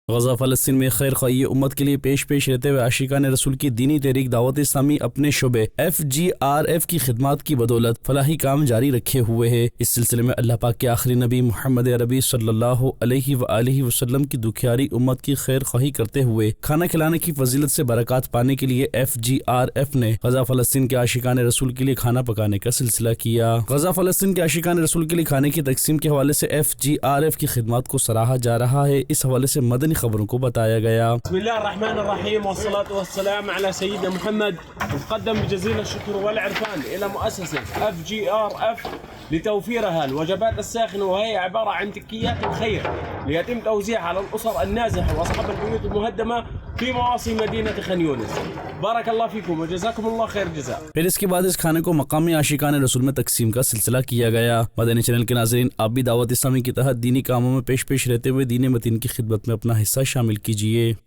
गजा फ़लस्तीन में खैर ख्वाही उम्मत के लिए पेश रहते हुए आशिकान रसूल की दीनी तहरीक दावत इस्लामी अपने शुबे FGRF की खिदमत की बदौलत फलाही काम जारी रखे हुए है। इस सिलसिले में अल्लाह पाक के आखिरी नबी मोहम्मद अरबी सल्लल्लाहु अलैहि वसल्लम की दुखियारी उम्मत की खैर ख्वाही करते हुए खाना खिलाने की फजीलत से बरकत पाने के लिए FGRF ने गजा फ़लस्तीन के आशिकान रसूल के लिए खाना पकाने का सिलसिला किया। गजा फ़लस्तीन के आशिकान रसूल के लिए खाने की तकसीम के हवाले से FGRF की खिदमत को सराहा जा रहा है। इस हवाले से मदनी खबरों को बताया गया। बिस्मिल्लाहिर्रहमानिर्रहीम वस्सलातु वस्सलाम अला सय्यिदना मुहम्मद मुक़द्दम बिजज़ील शुक्र वल इरफान इला मुअस्ससत FGRF لتوفيرها الوجبات الساخنة، وهي عبارة عن تكيات الخير ليتم توزيعها على الأسر النازحة وأصحاب البيوت المهدمة في مواصي مدينة خان يونس। बारक अल्लाह फीकुम व जज़ाकुमुल्लाह खैर जज़ा। फिर इसके बाद इस खाने को मकामी आशिकान रसूल में तकसीम का सिलसिला किया गया। मदनी चैनल के नाज़रीन, आप भी दावत इस्लामी के तहत दीनी कामों में पेश रहते हुए दीन मतीन की खिदमत में अपना हिस्सा शामिल कीजिए।